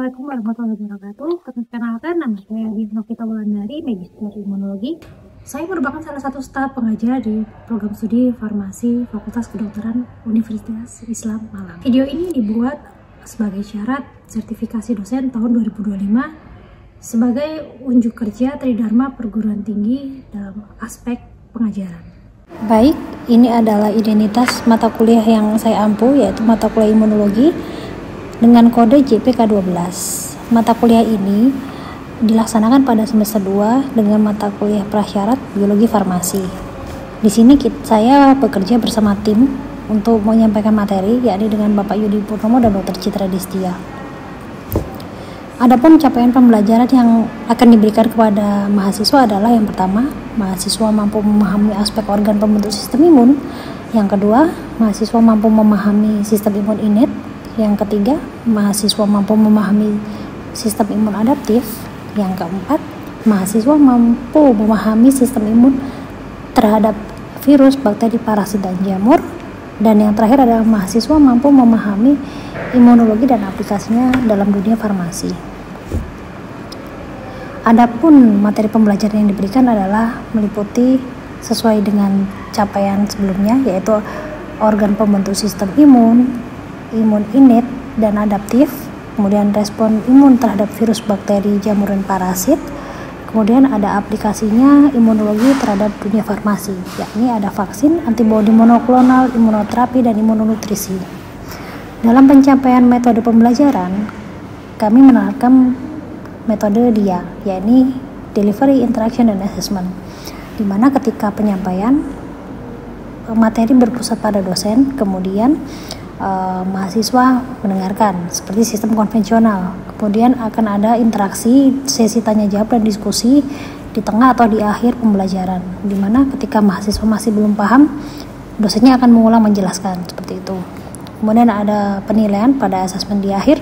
Assalamualaikum warahmatullahi wabarakatuh. Perkenalkan, nama saya Novita Wulandari, Magister Imunologi. Saya merupakan salah satu staf pengajar di program studi farmasi Fakultas Kedokteran Universitas Islam Malang. Video ini dibuat sebagai syarat sertifikasi dosen tahun 2025 sebagai unjuk kerja Tridharma Perguruan Tinggi dalam aspek pengajaran. Baik, ini adalah identitas mata kuliah yang saya ampu, yaitu mata kuliah imunologi dengan kode JPK12. Mata kuliah ini dilaksanakan pada semester 2 dengan mata kuliah prasyarat biologi farmasi. Di sini saya bekerja bersama tim untuk menyampaikan materi, yakni dengan Bapak Yudi Purnomo dan Dr. Citra Distia. Adapun capaian pembelajaran yang akan diberikan kepada mahasiswa adalah yang pertama, mahasiswa mampu memahami aspek organ pembentuk sistem imun. Yang kedua, mahasiswa mampu memahami sistem imun innate. Yang ketiga, mahasiswa mampu memahami sistem imun adaptif. Yang keempat, mahasiswa mampu memahami sistem imun terhadap virus, bakteri, parasit, dan jamur. Dan yang terakhir adalah mahasiswa mampu memahami imunologi dan aplikasinya dalam dunia farmasi. Adapun materi pembelajaran yang diberikan adalah meliputi sesuai dengan capaian sebelumnya, yaitu organ pembentuk sistem imun, imun innate dan adaptif, kemudian respon imun terhadap virus, bakteri, jamur, dan parasit. Kemudian ada aplikasinya imunologi terhadap dunia farmasi, yakni ada vaksin, antibodi monoklonal, imunoterapi, dan imunonutrisi. Dalam pencapaian metode pembelajaran, kami menerapkan metode DIA, yakni Delivery, Interaction, dan Assessment, di mana ketika penyampaian materi berpusat pada dosen, kemudian mahasiswa mendengarkan seperti sistem konvensional. Kemudian akan ada interaksi, sesi tanya jawab dan diskusi di tengah atau di akhir pembelajaran, di mana ketika mahasiswa masih belum paham, dosennya akan mengulang menjelaskan seperti itu. Kemudian ada penilaian pada asesmen di akhir,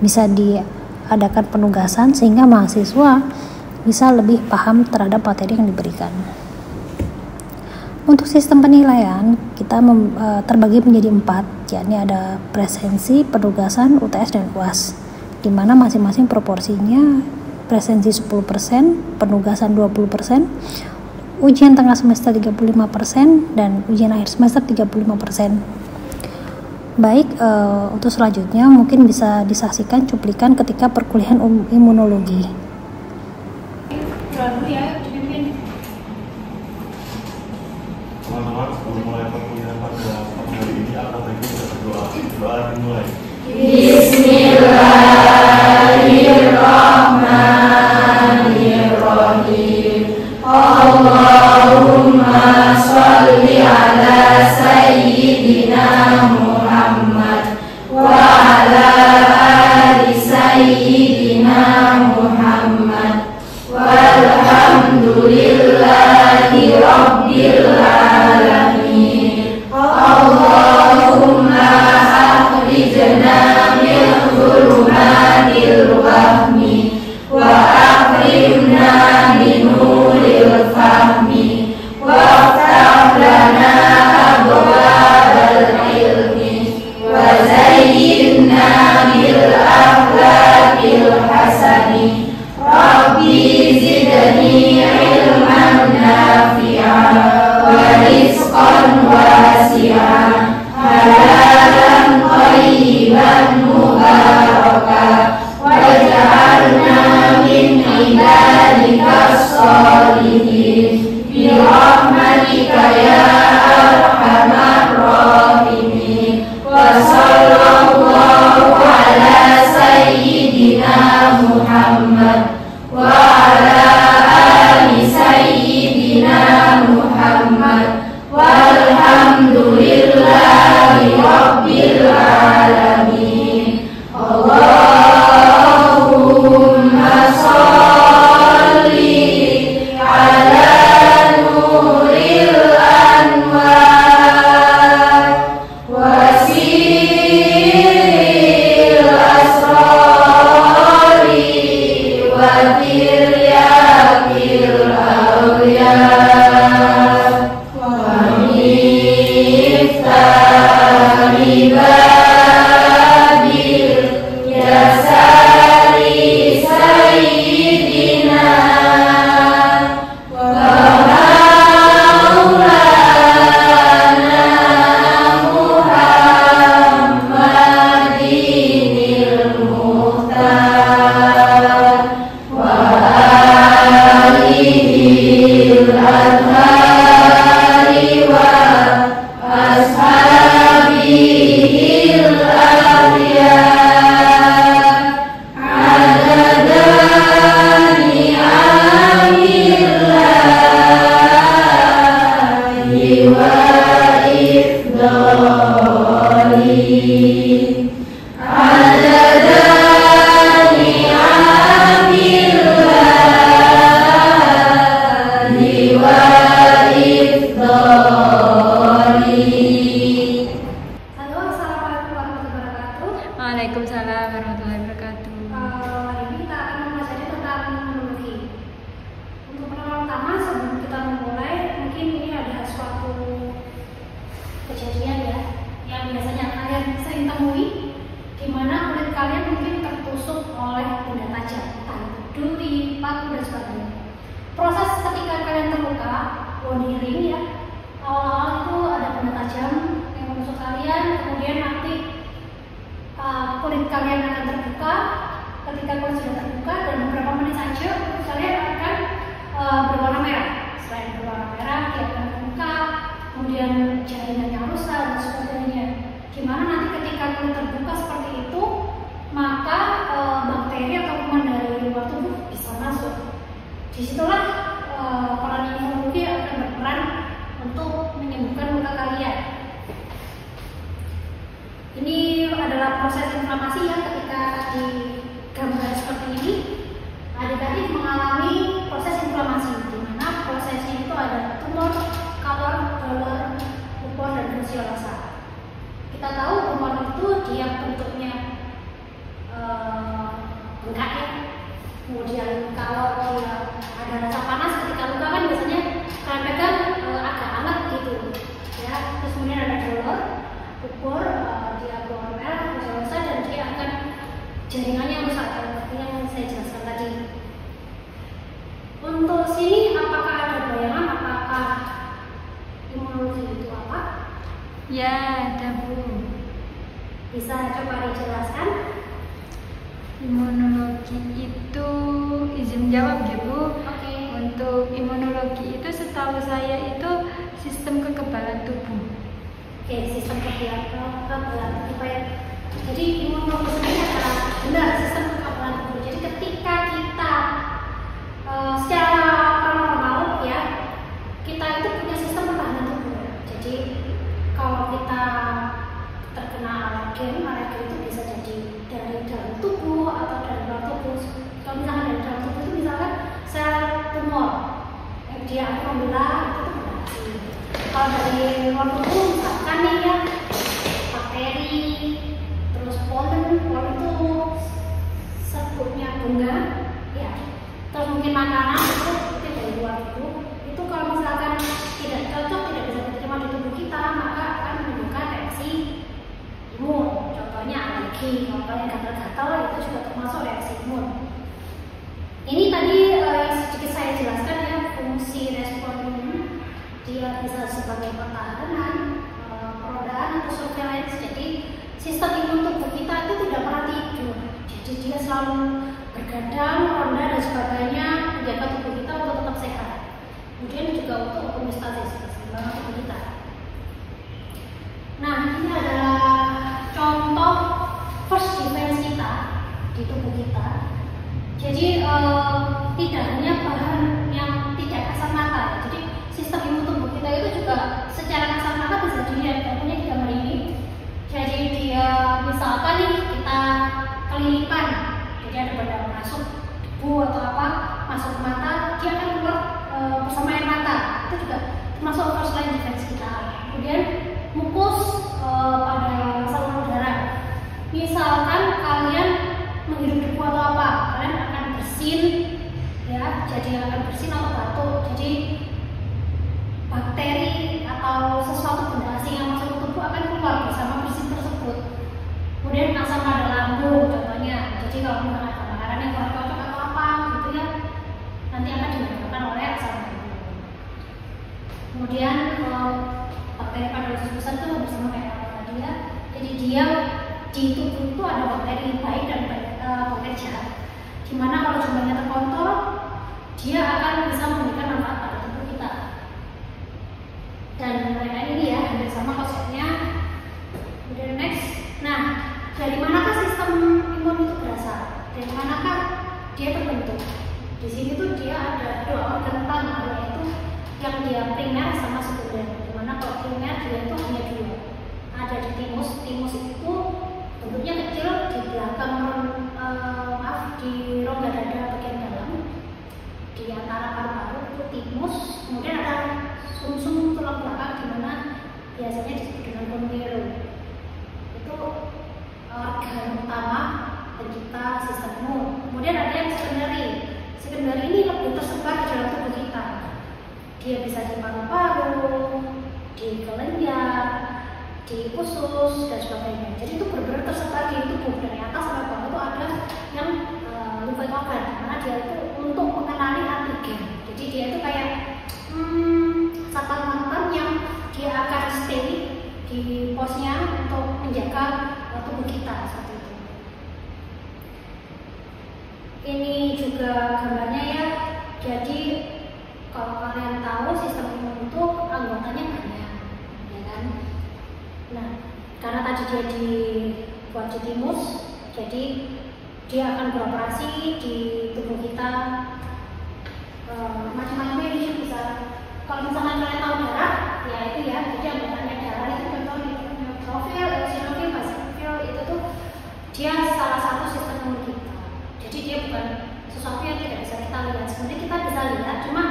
bisa diadakan penugasan sehingga mahasiswa bisa lebih paham terhadap materi yang diberikan. Untuk sistem penilaian, kita terbagi menjadi 4, yakni ada presensi, penugasan, UTS, dan UAS, di mana masing-masing proporsinya presensi 10%, penugasan 20%, ujian tengah semester 35%, dan ujian akhir semester 35%. Baik, untuk selanjutnya mungkin bisa disaksikan cuplikan ketika perkuliahan imunologi. Teman-teman, sebelum mulai perkuliahan pada hari ini, akan kita berdoa. Doa dimulai. Bismillahirrahmanirrahim. Allahumma sholli ala sayyidina Muhammad wa ala ali sayyidina Muhammad walhamdulillahi rabbil alamin. Allahumma akhrijna min dhulumatil wahmi wa akrimna min nuril fahmi waftah lana abwabal ilmi wa zayyinna bil akhlaqil hasani. Rabbi zidni ilman nafi'an wa rizqan wasi'an halalan thayyiban mubarakan waj'alna min ibadikas sholihin bi rahmatika ya arhamar rahimin. Wa sallallahu ala sayyidina Muhammad wa ala ali sayyidina Muhammad walhamdulillahi rabbil alamin. Allahumma sholli ala nuril anwar wasil asrari wa duri, paku, dan sebagainya. Proses ketika kalian terluka, body healing ya, awal-awal itu ada benda tajam yang menusuk kalian, kemudian nanti kulit kalian akan terbuka. Ketika kulit sudah terbuka dan beberapa menit saja, kulit kalian akan berwarna merah. Selain berwarna merah, dia akan terbuka, kemudian jaringannya rusak dan sebagainya. Dimana nanti ketika kulit terbuka seperti itu, maka bakteri atau kuman dari luar tubuh bisa masuk. Disitulah peran imunologi akan berperan untuk menyembuhkan luka kalian. Ini adalah proses inflamasi ya, ketika di gambar seperti ini adik-adik mengalami proses inflamasi, di mana prosesnya itu ada tumor, kalor, dolor, pupon, dan granulosa. Kita tahu tumor itu dia bentuknya bengkak ya, kemudian kalau dia ada rasa panas ketika luka kan biasanya kalian pegang agak hangat gitu ya. Terus kemudian ada dolor, pupur, dia berwarna merah, granulosa, dan dia akan jaringannya rusak seperti yang saya jelaskan tadi. Untuk sini apakah ada bayangan apakah imunologi itu apa? Ya, ada Bu. Bisa coba dijelaskan? Imunologi itu izin jawab ya Bu. Oke. Untuk imunologi itu setahu saya itu sistem kekebalan tubuh. Oke, sistem kekebalan tubuh. Jadi imunologi ini adalah benar sistem kekebalan tubuh. Jadi ketika kita secara paranormal ya, kita itu punya sistem pertahanan tubuh. Jadi kalau kita terkena alergen itu bisa jadi dari dalam tubuh atau dari luar tubuh. Kalau misalkan dari dalam tubuh itu misalkan sel tumor, dia akan membelah itu berreaksi. Kalau dari luar tubuh misalkan nih ya, bakteri, terus polen itu sebutnya bunga, ya. Terus mungkin makanan itu dari luar tubuh. Itu kalau misalkan tidak cocok, tidak bisa diterima di tubuh kita, maka akan menimbulkan reaksi imun. Contohnya alergi, contohnya gatal-gatal itu juga termasuk reaksi imun. Ini tadi yang sedikit saya jelaskan ya, fungsi respon imun. Dia bisa sebagai pertahanan, perodaan, atau surveillance. Jadi sistem imun tubuh kita itu tidak pernah tidur. Jadi dia selalu bergadang, ronda, dan sebagainya menjaga tubuh kita untuk tetap sehat. Kemudian juga untuk homeostasis, keseimbangan tubuh kita. Nah, ini adalah contoh first defense kita di tubuh kita. Jadi tidak hanya bahan yang tidak kasat mata. Jadi sistem imun tubuh kita itu juga secara kasat mata bisa dilihat. Contohnya di gambar ini. Jadi dia misalkan nih kita kelilipan, jadi ada benda masuk debu atau apa masuk ke mata, dia akan keluar bersama air mata. Itu juga termasuk first line defense kita. Kemudian mukus pada saluran darah. Misalkan kalian menghirup debu atau apa, kalian akan bersin ya, jadi akan bersin atau batuk. Jadi bakteri atau sesuatu benda asing yang masuk ke tubuh akan keluar bersama bersin tersebut. Kemudian asam pada lambung contohnya. Jadi kalau misalkan ada makanan yang kurang cocok atau apa gitu ya, nanti akan dihilangkan oleh asam lambung. Kemudian bakteri pada usus besar itu bersama kayak apa tadi ya. Jadi dia di tubuh itu ada bakteri baik dan bakteri jahat. Dimana kalau jumlahnya terkontrol, dia akan bisa memberikan manfaat pada tubuh kita. Dan mereka ini ya hampir sama konsepnya. Kemudian next, nah dari manakah sistem imun itu berasal? Dari manakah dia terbentuk? Di sini tuh dia ada dua organ utama, yaitu yang dia primer sama sekunder. Dimana kalau primer dia itu hanya dua. Ada di timus. Timus itu bentuknya kecil di belakang di rongga dada bagian dalam, di antara paru-paru itu timus. Kemudian ada sumsum tulang belakang di mana biasanya disebut dengan pembero. Itu organ utama pencipta sistem imun. Kemudian ada yang sekunderi. Sekunderi ini lebih tersebar di dalam tubuh kita. Dia bisa di paru-paru, di kelenjar, di usus, dan sebagainya. Jadi itu benar-benar tersebar di tubuh, dari atas sampai bawah itu ada yang lymphoid organ, karena dia itu Jadi dia itu kayak satpam yang dia akan stay di posnya untuk menjaga tubuh kita saat itu. Ini juga gambarnya ya. Jadi kalau kalian tahu sistem imun itu anggotanya banyak, ya kan? Nah, karena tadi dia dibuat di timus, jadi dia akan beroperasi di tubuh kita. Macam-macamnya ini bisa. Kalau misalkan kalian tahu darah, ya itu ya. Jadi anggotanya darah itu contohnya neutrofil, eosinofil, basophil itu tuh dia salah satu sistem imun kita. Jadi dia bukan sesuatu yang tidak bisa kita lihat. Sebenarnya kita bisa lihat, cuma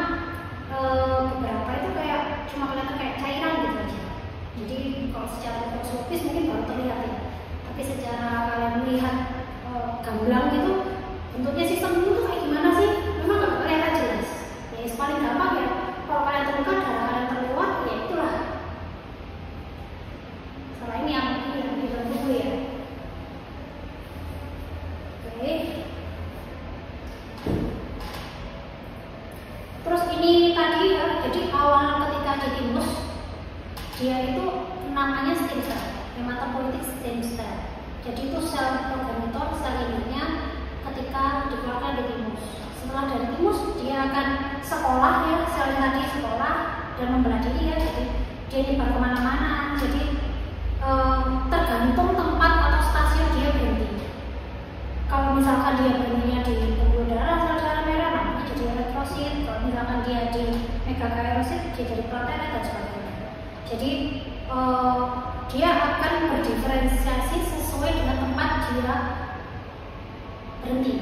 beberapa itu kayak cuma kelihatan kayak cairan gitu aja. Jadi kalau secara mikroskopis mungkin baru terlihat ya. Tapi secara kalian melihat gamblang gitu, bentuknya sistem itu tuh kayak gimana sih? Memang nggak kelihatan jelas. Ya paling gampang ya, kalau kalian terluka darah kalian terlewat, ya itulah. Selain yang di dalam tubuh ya. Oke. Terus ini tadi ya, jadi awal ketika di timus dia itu namanya stem cell, hematopoietic stem cell. Jadi itu sel progenitor, sel induknya ketika dikeluarkan di timus. Setelah dari timus dia akan sekolah ya, sel tadi sekolah dan membelah diri ya. Jadi dia nyebar kemana-mana. Jadi tergantung tempat atau stasiun dia berhenti. Kalau misalkan dia berhentinya di pembuluh darah, sel darah merah, namanya jadi eritrosit. Kalau misalkan dia di megakaryosit, dia jadi platelet dan sebagainya. Jadi dia akan berdiferensiasi sesuai dengan tempat dia berhenti.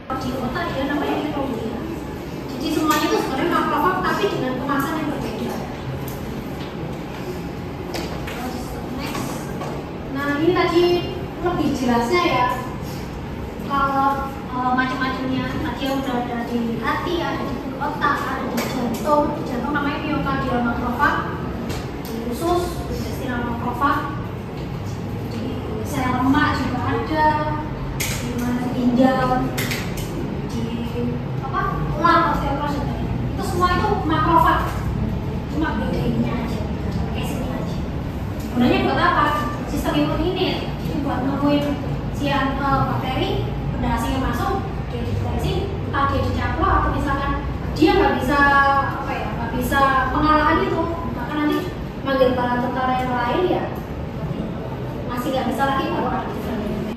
Di otak dia namanya mikroglia. Jadi semuanya itu sebenarnya makrofag tapi dengan kemasan yang berbeda. Next. Nah ini tadi lebih jelasnya ya. Kalau macam-macamnya tadi udah ada di hati, ada di otak, ada di jantung. Di jantung namanya myocardial makrofag, di usus intestinal makrofag, di sel lemak juga ada, di mana ginjal, di tulang, osteoporosis, itu semua itu makrofag. Cuma bedanya aja, kayak sini aja. Gunanya buat apa? Sistem imun ini jadi buat nemuin si bakteri, benda asing yang masuk, dia deteksi, entah dia dicaplok atau misalkan dia nggak bisa pengalahan itu, maka nanti manggil bala tentara yang lain ya masih nggak bisa lagi baru ada different.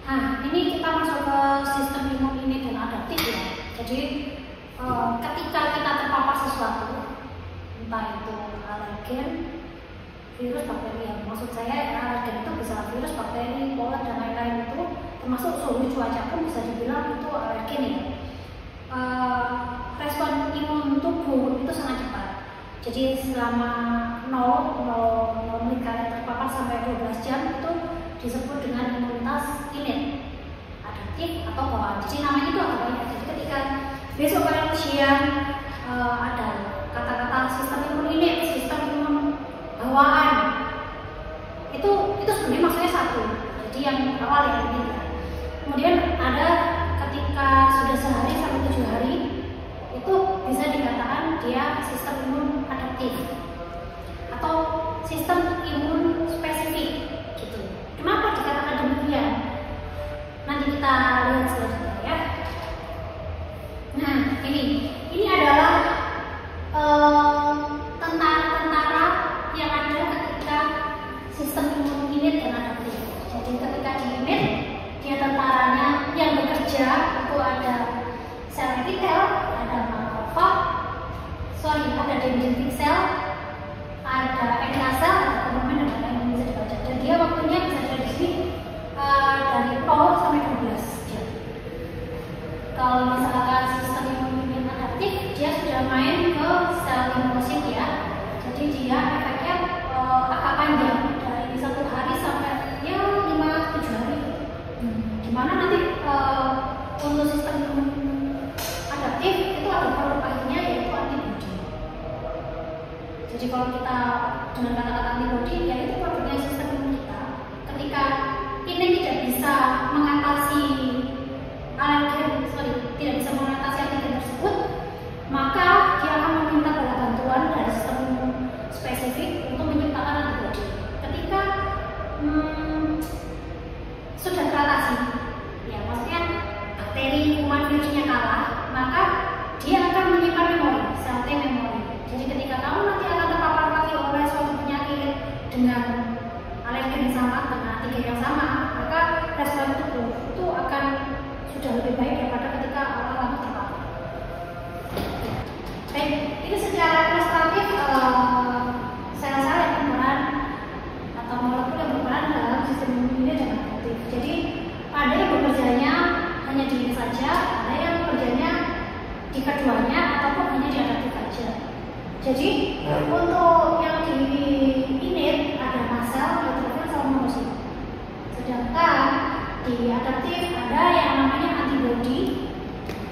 Nah ini kita masuk ke sistem imun ini dan adaptif ya. Jadi ketika kita terpapar sesuatu, entah itu alergen, virus, bakteri, ya maksud saya alergen itu bisa virus, bakteri, polen dan lain-lain itu, termasuk suhu cuaca pun bisa dibilang itu alergen ya. Respon imun tubuh itu sangat cepat. Jadi selama 0 menit kalian terpapar sampai 12 jam itu disebut dengan imunitas innate, adaptif atau bawaan. Jadi namanya itu apa? Jadi ketika besok kalian ujian ada kata-kata sistem imun innate, sistem imun bawaan, itu sebenarnya maksudnya satu. Jadi yang awal yang ini. Kemudian ada ketika sudah sehari sampai 7 hari itu bisa dikatakan dia sistem imun adaptif atau sistem imun spesifik gitu. Kenapa dikatakan demikian? Nanti kita lihat selanjutnya ya. Nah ini adalah tentara-tentara yang ada ketika sistem imun innate dan adaptif. Jadi ketika di innate dia tentaranya yang bekerja itu ada sel epitel, ada makrofag, ada dendritic cell, ada NK cell, ada komplement dan lain-lain yang bisa dibaca. Dan dia waktunya bisa diprediksi dari 0 sampai 12 jam. Kalau misalkan sistem imun adaptif, dia sudah main ke sel limfosit ya. Jadi dia efeknya agak panjang dari 1 hari sampai ya 5-7 hari. Dimana nanti untuk sistem imun adaptif itu ada pahitnya yaitu antibodi. Jadi kalau kita dengan kata-kata antibodi ya itu produknya sistem imun kita. Ketika ini tidak bisa mengatasi alergen, tidak ini saja, ada yang kerjanya di keduanya ataupun hanya di adaptif saja. Jadi untuk yang di innate ada mast cell, neutrophil sama monosit. Sedangkan di adaptif ada yang namanya antibody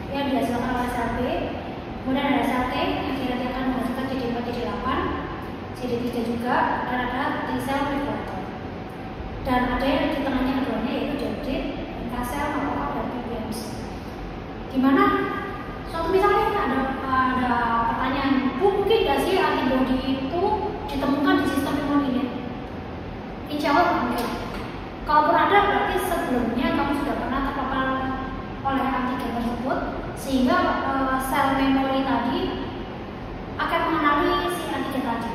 yang dihasilkan oleh sel B, kemudian ada sel T yang nanti akan menghasilkan CD4, CD8, CD3 juga, dan ada T cell regulator. Dan ada yang di tengahnya keduanya yaitu dendrit, NK cell, makrofa, dan PBMC. Dimana suatu misalnya ada pertanyaan, mungkin nggak sih antibody itu ditemukan di sistem imun ini? Insya Allah mungkin. Kalaupun ada, berarti sebelumnya kamu sudah pernah terpapar oleh antigen tersebut, sehingga sel memori tadi akan mengenali si antigen tadi.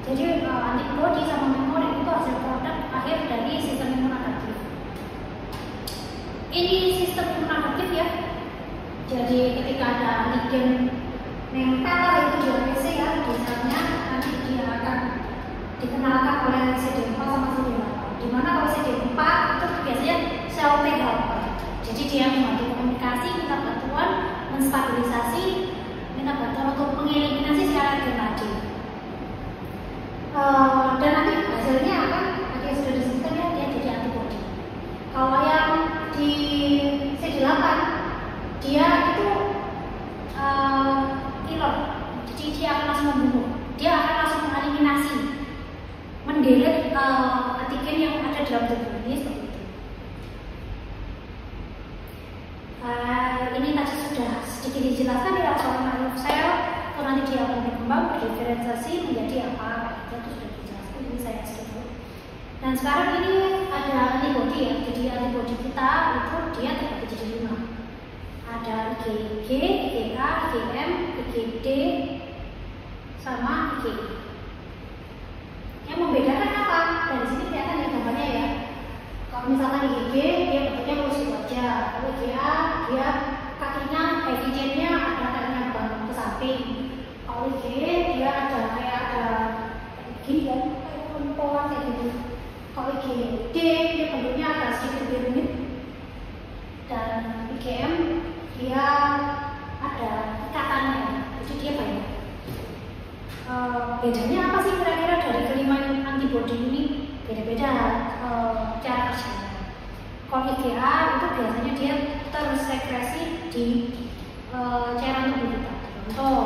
Jadi antibody sama memori itu hasil produk akhir dari sistem imun adaptif. Ini sistem imun adaptif ya. Jadi ketika ada antigen nempel itu di OPC ya, di selnya nanti dia akan dikenalkan oleh CD4 sama CD8. Dimana kalau CD4 itu biasanya sel T helper. Jadi dia membantu komunikasi, minta bantuan, menstabilisasi, minta bantuan untuk mengeliminasi si alergen tadi. Dan nanti hasilnya akan tadi yang sudah disebutkan ya, dia jadi antibody. Kalau yang di CD8 dia itu killer, jadi dia akan langsung membunuh, dia akan langsung mengeliminasi, mendelete antigen yang ada di dalam tubuh ini seperti itu. Ini tadi sudah sedikit dijelaskan di soal sel, kalau nanti dia akan berkembang berdiferensiasi menjadi apa, itu sudah dijelaskan, ini saya sedikit. Dan sekarang ini ada antibody ya, jadi antibody kita itu dia terbagi jadi 5. Ada IgG, IgA, IgM, IgD, sama IgE. Yang membedakan apa? Dari sini kelihatan ya gambarnya ya. Kalau misalkan IgG dia bentuknya lurus saja, kalau IgA dia kakinya, heavy chain-nya ada kakinya ke samping. Kalau IgE dia ada kayak ada gini kan, kayak lemporan kayak gini. Kalau IgD dia bentuknya agak sedikit lebih rumit. Dan IgM dia ada ikatannya, jadi dia banyak. Bedanya apa sih kira-kira dari kelima antibody ini? Beda-beda cara kerjanya. Kalau IgA itu biasanya dia tersekresi di cairan tubuh kita. Contoh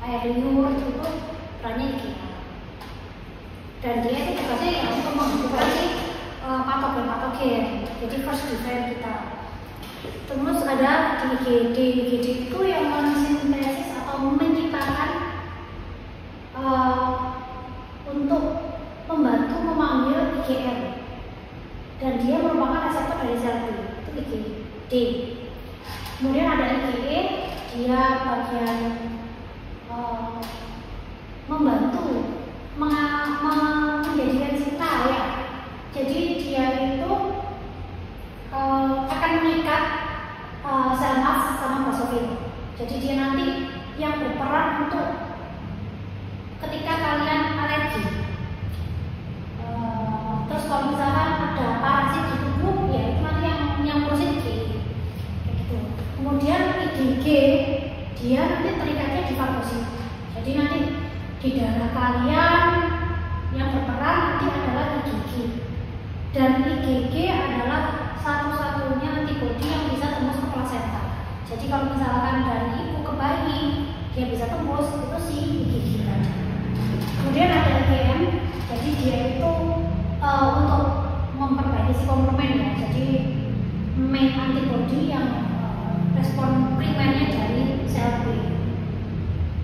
air liur itu perannya IgA. Dan dia itu tugasnya yang untuk menghentikan patogen-patogen. Jadi first defense kita. Terus ada di IgD. IgD itu yang mensintesis atau menciptakan untuk membantu memanggil IgM, dan dia merupakan reseptor dari sel T, itu IgD. Kemudian ada IgE, dia bagian membantu menjadikan cinta ya. Jadi dia itu akan mengikat sel mast sama basofil. Jadi dia nanti yang berperan untuk ketika kalian alergi. Terus kalau misalkan ada parasit di tubuh, ya itu nanti yang ngurusin IgE. Gitu. Kemudian IgG dia nanti terikatnya di fagosit. Jadi nanti di darah kalian yang berperan nanti adalah IgG. Dan IgG adalah satu-satunya antibodi yang bisa tembus ke plasenta. Jadi kalau misalkan dari ibu ke bayi dia bisa tembus, itu si IgG tadi. Kemudian ada IgM, jadi dia itu untuk memperbaiki si komplement ya. Jadi main antibody yang respon primernya dari sel B.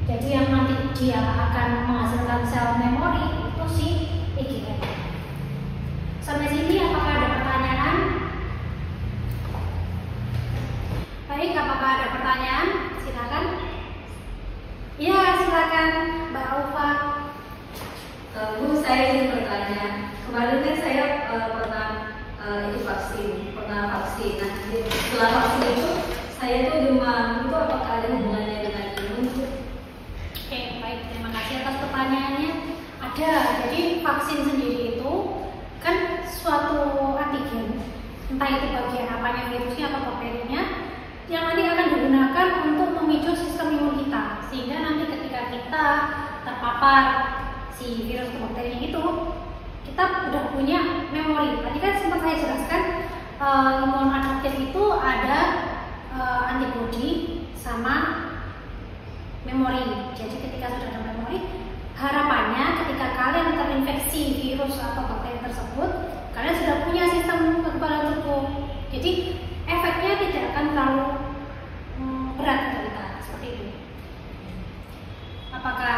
Jadi yang nanti dia akan menghasilkan sel memori itu si IgM. Sampai sini apakah ada pertanyaan? Baik, apakah ada pertanyaan? Silakan. Ya, silakan Mbak Ufa. Bu, saya ingin bertanya. Kemarin kan saya pernah vaksin. Nah, setelah vaksin itu saya tuh demam. Itu apakah ada hubungannya dengan imun? Oke, baik. Terima kasih atas pertanyaannya. Ada. Jadi vaksin sendiri itu kan suatu antigen. entah itu bagian apanya, virusnya atau bakterinya, yang nanti akan digunakan untuk memicu sistem imun kita, sehingga nanti ketika kita terpapar si virus atau bakterinya itu, kita udah punya memori. Tadi kan sempat saya jelaskan imun adaptif itu ada antibodi sama memori. Jadi ketika sudah ada memori, harapannya ketika kalian terinfeksi virus atau bakteri tersebut, kalian sudah punya sistem kekebalan tubuh. Jadi efeknya tidak akan terlalu berat untuk kita, seperti itu. Apakah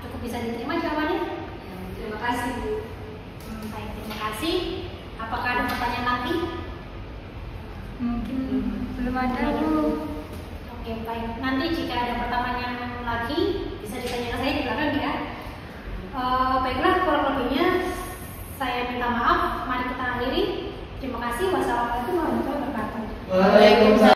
cukup bisa diterima jawabannya? Ya, terima kasih Bu. Baik, terima kasih. Apakah ada pertanyaan lagi? Mungkin belum ada Bu. Oke, baik. Nanti jika ada pertanyaan lagi bisa ditanyakan saya di belakang ya. Baiklah, kurang lebihnya saya minta maaf. Mari kita akhiri. Terima kasih. Wassalamualaikum warahmatullahi wabarakatuh. Waalaikumsalam.